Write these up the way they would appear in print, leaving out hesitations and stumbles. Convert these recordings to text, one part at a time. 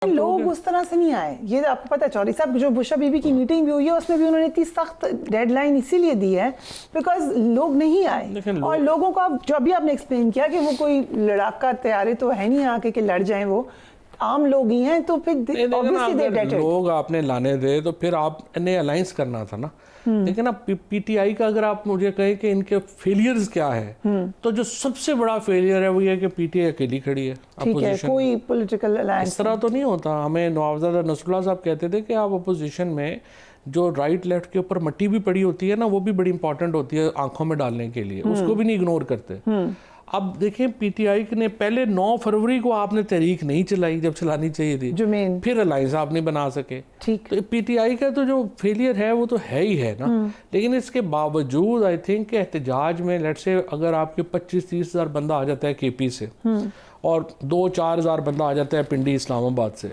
لوگ اس طرح سے نہیں آئے. یہ آپ کو پتا ہے چودھری صاحب جو بشا بی بی کی میٹنگ بھی ہوئی ہے اس میں بھی انہوں نے اتنی سخت ڈیڈ لائن اسی لیے دی ہے بیکاز لوگ نہیں آئے. اور لوگوں کو جو ابھی آپ نے ایکسپلین کیا کہ وہ کوئی لڑاکا تیارے تو ہے نہیں آ کے کہ لڑ جائیں, وہ عام لوگ ہی ہیں, تو پھر لوگ آپ نے لانے دے تو پھر آپ نے الائنس کرنا تھا نا. لیکن اب پی ٹی آئی کا اگر آپ مجھے کہیں کہ ان کے فیلیئرز کیا ہے تو جو سب سے بڑا فیلیئر ہے وہ یہ کہ پی ٹی آئی اکیلی کھڑی ہے. ٹھیک ہے, کوئی پولیٹیکل الائنس اس طرح تو نہیں ہوتا. ہمیں نوابزادہ نصر اللہ صاحب کہتے تھے کہ آپ اپوزیشن میں جو رائٹ لیفٹ کے اوپر مٹی بھی پڑی ہوتی ہے نا وہ بھی بڑی امپورٹنٹ ہوتی ہے آنکھوں میں ڈالنے کے لیے, اس کو بھی نہیں اگنور کرتے. اب دیکھیں پی ٹی آئی نے پہلے 9 فروری کو آپ نے تحریک نہیں چلائی جب چلانی چاہیے تھی, پھر الائنس آپ نہیں بنا سکے. تو پی ٹی آئی کا تو جو فیلئر ہے وہ تو ہے ہی ہے نا. لیکن اس کے باوجود آئی تھنک کہ احتجاج میں لیٹ سے اگر آپ کے 25-30 ہزار بندہ آ جاتا ہے کے پی سے اور 2-4 ہزار بندہ آ جاتا ہے پنڈی اسلام آباد سے,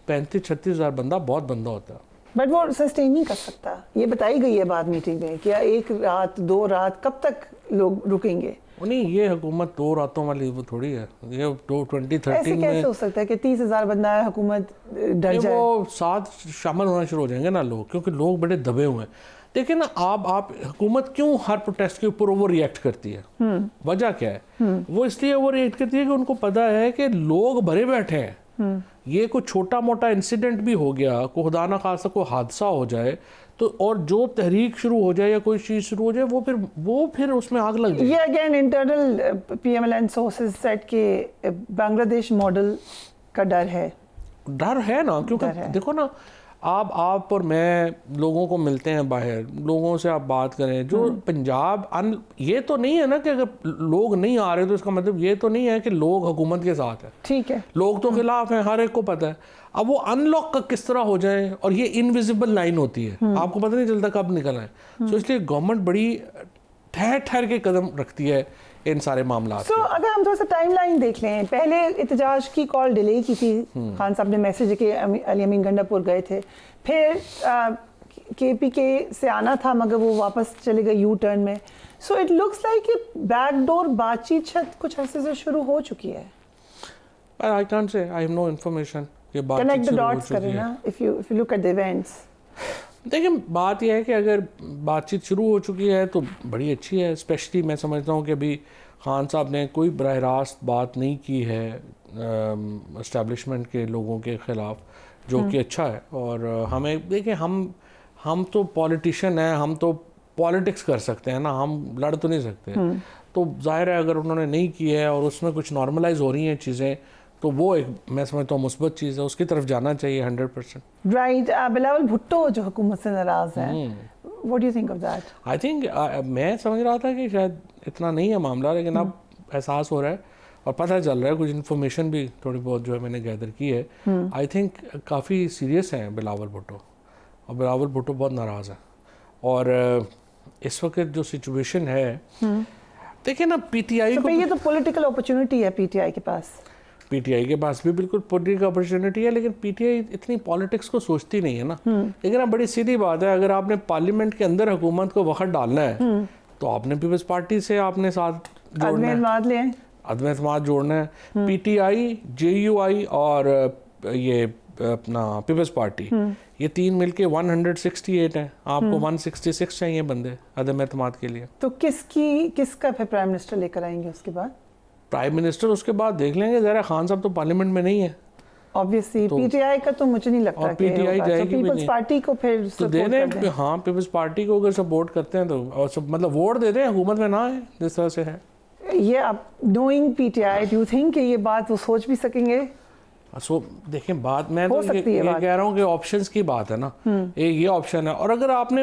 35-36 ہزار بندہ بہت بندہ ہوتا ہے. بٹ وہ سسٹین نہیں کر سکتا. یہ بتائی گئی ہے بعد میٹنگ میں کہ 1 رات 2 رات کب تک لوگ رکیں گے. نہیں, یہ حکومت 2 راتوں والی وہ تھوڑی ہے. یہ 2013 ایسے کیسے ہو سکتا ہے کہ 30,000 بندہ ہے حکومت ڈر جائے. وہ ساتھ شامل ہونا شروع ہو جائیں گے نا لوگ, کیونکہ لوگ بڑے دبے ہوئے ہیں. دیکھیں نا آپ حکومت کیوں ہر پروٹیسٹ کے اوپر اوور ریئیکٹ کرتی ہے, وجہ کیا ہے؟ وہ اس لیے اوور ریئیکٹ کرتی ہے کہ ان کو پتا ہے کہ لوگ بھرے بیٹھے ہیں. یہ کوئی چھوٹا موٹا انسیڈنٹ بھی ہو گیا, کوئی خدا نہ خواستہ کوئی حادثہ ہو جائے تو اور جو تحریک شروع ہو جائے یا کوئی چیز شروع ہو جائے وہ پھر اس میں آگ لگ جائے. یہ again internal P M L N sources set کے بنگلہ دیش ماڈل کا ڈر ہے نا, کیونکہ دیکھو نا آپ اور میں لوگوں کو ملتے ہیں باہر, لوگوں سے آپ بات کریں جو پنجاب یہ تو نہیں ہے نا کہ اگر لوگ نہیں آ رہے تو اس کا مطلب یہ تو نہیں ہے کہ لوگ حکومت کے ساتھ ہیں. ٹھیک ہے, لوگ تو خلاف ہیں, ہر ایک کو پتہ ہے. اب وہ ان لاک کا کس طرح ہو جائے, اور یہ انویزیبل لائن ہوتی ہے, آپ کو پتہ نہیں چلتا کب نکل آئے. سو اس لیے گورنمنٹ بڑی ٹھہر کے قدم رکھتی ہے ان سارے معاملات. سو اگر ہم تھوڑا سا ٹائم لائن دیکھ لیں, پہلے احتجاج کی کال ڈیلے کی تھی, خان صاحب نے میسج کہ علی امین گنڈا پور گئے تھے, پھر کے پی کے سے آنا تھا مگر وہ واپس چلے گئے یو ٹرن میں. سو اٹ لکس لائک کہ بیک ڈور بات چیت شاید کچھ عرصے سے شروع ہو چکی ہے. I can't say, I have no information. Connect the dots کریں نا if you look at the events. دیکھیں بات یہ ہے کہ اگر بات چیت شروع ہو چکی ہے تو بڑی اچھی ہے. اسپیشلی میں سمجھتا ہوں کہ ابھی خان صاحب نے کوئی براہ راست بات نہیں کی ہے اسٹیبلشمنٹ کے لوگوں کے خلاف, جو کہ اچھا ہے. اور ہمیں دیکھیں ہم تو پولیٹیشین ہیں, ہم تو پالیٹکس کر سکتے ہیں نا, ہم لڑ تو نہیں سکتے. تو ظاہر ہے اگر انہوں نے نہیں کی ہے اور اس میں کچھ نارملائز ہو رہی ہیں چیزیں تو وہ ایک میں سمجھتا ہوں مثبت چیز ہے, اس کی طرف جانا چاہیے 100%. رائٹ. بلاول بھٹو جو حکومت سے ناراض ہیں, what do you think of that? I think میں سمجھ رہا تھا کہ شاید اتنا نہیں ہے معاملہ, لیکن اب احساس ہو رہا ہے اور پتہ چل رہا ہے, کچھ انفارمیشن بھی تھوڑی بہت جو ہے میں نے گیدر کی ہے. آئی تھنک کافی سیریس ہیں بلاول بھٹو, اور بلاول بھٹو بہت ناراض ہیں. اور اس وقت جو سچویشن ہے دیکھیں نا پی ٹی آئی کو, یہ تو پولیٹیکل اپرچونٹی ہے پی ٹی آئی کے پاس. پی ٹی آئی کے پاس بھی بالکل پولیٹیکل اپرچونٹی ہے, لیکن پی ٹی آئی اتنی پالیٹکس کو سوچتی نہیں ہے نا. لیکن اب بڑی سیدھی بات ہے, اگر آپ نے پارلیمنٹ کے اندر حکومت کو وقت ڈالنا ہے تو آپ نے پیپلز پارٹی سے آپ نے ساتھ جوڑنا ہے, عدم اعتماد جوڑنا ہے. P T I, J you آئی اور یہ اپنا پیپلز پارٹی, یہ 3 مل کے 168 ہیں. آپ کو 166 چاہیے بندے عدم اعتماد کے لیے. تو کس کا پھر پرائم منسٹر لے کر آئیں گے اس کے بعد؟ پرائم منسٹر اس کے بعد دیکھ لیں گے. ذرا خان صاحب تو پارلیمنٹ میں نہیں ہے obviously. پی ٹی آئی کا تو مجھے نہیں لگتا کہ پی ٹی آئی جائے گی, پیپلز پارٹی کو پھر دے دیں. ہاں, پیپلز پارٹی کو اگر سپورٹ کرتے ہیں تو مطلب ووٹ دے دیں, حکومت میں نہ آئے جس طرح سے ہے. یہ اب knowing P T I, do you think کہ یہ بات وہ سوچ بھی سکیں گے؟ سو دیکھیں بات میں تو یہ کہہ رہا ہوں کہ آپشنز کی بات ہے نا, یہ آپشن ہے. اور اگر آپ نے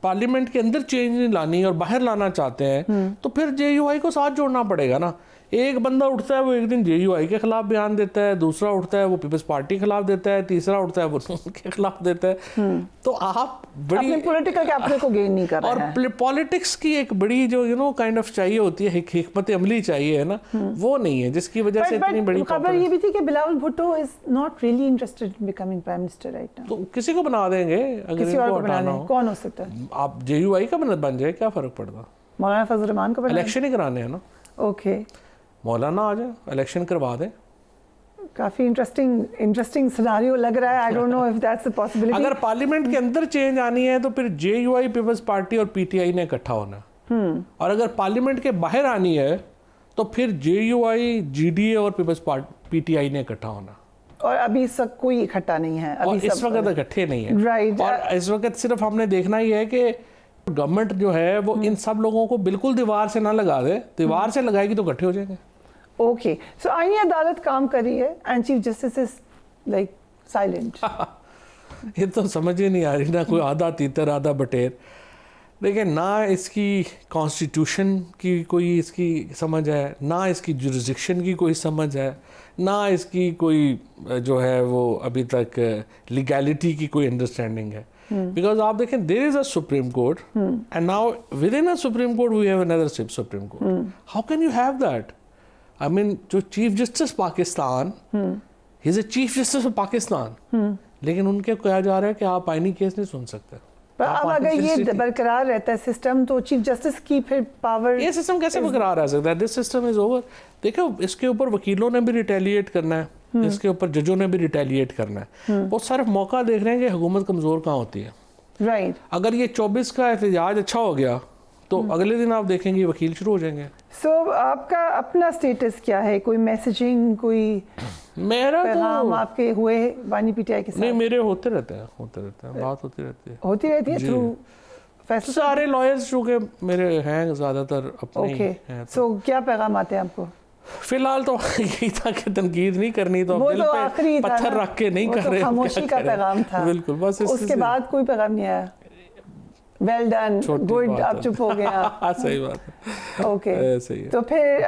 پارلیمنٹ کے اندر چینج نہیں لانی اور باہر لانا چاہتے ہیں تو پھر جے یو آئی کو ساتھ جوڑنا پڑے گا نا. ایک بندہ اٹھتا ہے وہ ایک دن جے یو آئی کے خلاف بیان دیتا ہے, دوسرا اٹھتا ہے وہ پیپلز پارٹی کے خلاف دیتا ہے, تیسرا اٹھتا ہے وہ ان کے خلاف دیتا ہے. تو آپ بڑی پولیٹیکل کیپٹل کو گین نہیں کر رہے ہیں. اور پالیٹکس کی ایک بڑی جو کائنڈ آف چاہیے ہوتی ہے, حکمت عملی چاہیے ہے نا, وہ نہیں ہے, جس کی وجہ سے اتنی بڑی خبر یہ بھی تھی کہ Bilawal Bhutto is not really interested in becoming prime minister right now. تو کسی کو بنا دیں گے, اگر کسی اور کو بنا دیں, کون ہو سکتا ہے؟ آپ جے یو آئی کا بن جائے, کیا فرق پڑتا؟ مولانا فضل الرحمان کو بنا, الیکشن ہی کرانے ہیں نا. اوکے, مولانا آ جائیں, الیکشن کروا دیں. کافی انٹرسٹنگ سیناریو لگ رہا ہے. I don't know if that's a possibility. اگر پارلیمنٹ کے اندر چینج آنی ہے تو پھر JUI پیپلز پارٹی اور PTI نے اکٹھا ہونا, اور اگر پارلیمنٹ کے باہر آنی ہے تو پھر JUI GDA اور پیپلز PTI نے اکٹھا ہونا. اور ابھی سب کوئی اکٹھا نہیں ہے, اور اس وقت اکٹھے نہیں ہیں. رائٹ. اور اس وقت صرف ہم نے دیکھنا ہی ہے کہ گورنمنٹ جو ہے وہ ان سب لوگوں کو بالکل دیوار سے نہ لگا دے, دیوار سے لگائے گی تو اکٹھے ہو جائیں گے. اوکے, سو آئینی عدالت کام کر رہی ہے and chief justice is like silent. یہ تو سمجھ ہی نہیں آ رہی, نہ کوئی آدھا تیتر آدھا بٹیر. دیکھیں, نہ اس کی کانسٹیٹیوشن کی کوئی اس کی سمجھ ہے, نہ اس کی جورسڈکشن کی کوئی سمجھ ہے, نہ اس کی کوئی جو ہے وہ ابھی تک لیگیلٹی کی کوئی انڈرسٹینڈنگ ہے. بیکاز آپ دیکھیں, there is a supreme court and now with in a supreme court we have another supreme court. How can you have that? I mean, جو chief justice Pakistan, he is a chief justice of Pakistan, لیکن ان کے کہا جا رہا ہے کہ آپ آئینی کیس نہیں سن سکتے. اب اگر یہ برقرار رہتا ہے سسٹم تو چیف جسٹس کی پھر پاور, یہ سسٹم کیسے برقرار رہ سکتا ہے؟ This system is over. دیکھو, اس کے اوپر وکیلوں نے بھی ریٹیلیٹ کرنا ہے, اس کے اوپر ججوں نے بھی ریٹیلیٹ کرنا ہے. وہ صرف موقع دیکھ رہے ہیں کہ حکومت کمزور کہاں ہوتی ہے. رائٹ. اگر یہ 24 کا احتجاج اچھا ہو گیا تو اگلے دن آپ دیکھیں گے وکیل شروع ہو جائیں گے. سو آپ کا اپنا سٹیٹس کیا ہے؟ کوئی میسیجنگ, کوئی میرا پیغام آپ کے ہوئے بانی PTI کے ساتھ؟ نہیں, میرے ہوتے رہتے ہیں, بات ہوتی رہتی ہے تھرو فیصلہ. سارے لائرز جو کہ میرے ہیں زیادہ تر اپنے ہیں. سو کیا پیغام آتے ہیں آپ کو؟ فی الحال تو یہی تھا کہ تنقید نہیں کرنی, تو دل پہ پتھر رکھ کے نہیں کر رہے, خاموشی کا پیغام تھا. بالکل, بس اس کے بعد کوئی پیغام نہیں آیا. ویل ڈن, گڈ, آپ چپ ہو گیا. صحیح بات ہے. اوکے, تو پھر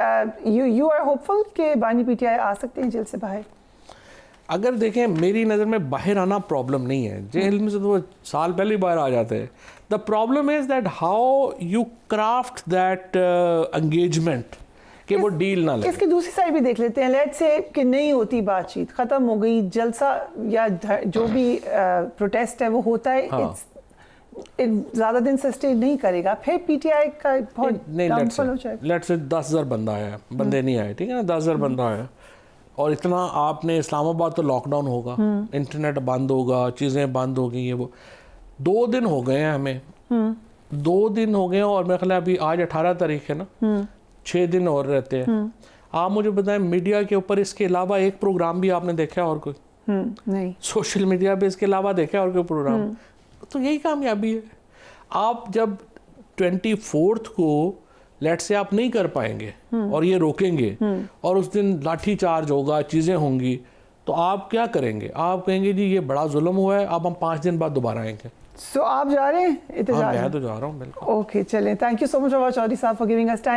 یو آر ہوپ فل کہ بانی PTI آ سکتے ہیں جیل سے باہر؟ اگر دیکھیں, میری نظر میں باہر آنا پرابلم نہیں ہے. جیل میں سے تو وہ سال پہلے باہر آ جاتے ہیں. The problem is that how you craft that engagement کہ وہ ڈیل نہ لگے. اس کی دوسری سائڈ بھی دیکھ لیتے ہیں. لیٹ سے کہ نہیں ہوتی بات چیت, ختم ہو گئی, جلسہ یا جو بھی پروٹیسٹ ہے وہ ہوتا ہے, زیادہ دن سسٹین نہیں کرے گا, پھر PTI کا بہت ڈاؤن فال ہو جائے گا. لیٹ سے 10,000 بندہ آیا, بندے نہیں آئے, ٹھیک ہے نا, 10,000 بندہ آیا, اور اتنا آپ نے اسلام آباد تو لاک ڈاؤن ہوگا, انٹرنیٹ بند ہوگا, چیزیں بند ہو گئی, یہ وہ 2 دن ہو گئے ہیں ہمیں, 2 دن ہو گئے ہیں, اور میرے خیال ہے ابھی آج 18 تاریخ ہے نا, 6 دن اور رہتے ہیں. آپ مجھے بتائیں, میڈیا کے اوپر اس کے علاوہ ایک پروگرام بھی آپ نے دیکھا اور کوئی نہیں؟ سوشل میڈیا پہ اس کے علاوہ دیکھا اور کوئی پروگرام؟ تو یہی کامیابی ہے. آپ جب 24 کو لیٹ سے آپ نہیں کر پائیں گے اور یہ روکیں گے, اور اس دن لاٹھی چارج ہوگا, چیزیں ہوں گی, تو آپ کیا کریں گے؟ آپ کہیں گے جی یہ بڑا ظلم ہوا ہے, اب ہم 5 دن بعد دوبارہ آئیں گے. سو آپ جا رہے ہیں احتجاج؟ میں تو جا رہا ہوں, بالکل. اوکے, چلیں. تھینک یو سو مچ چودھری صاحب فار گیونگ اس ٹائم.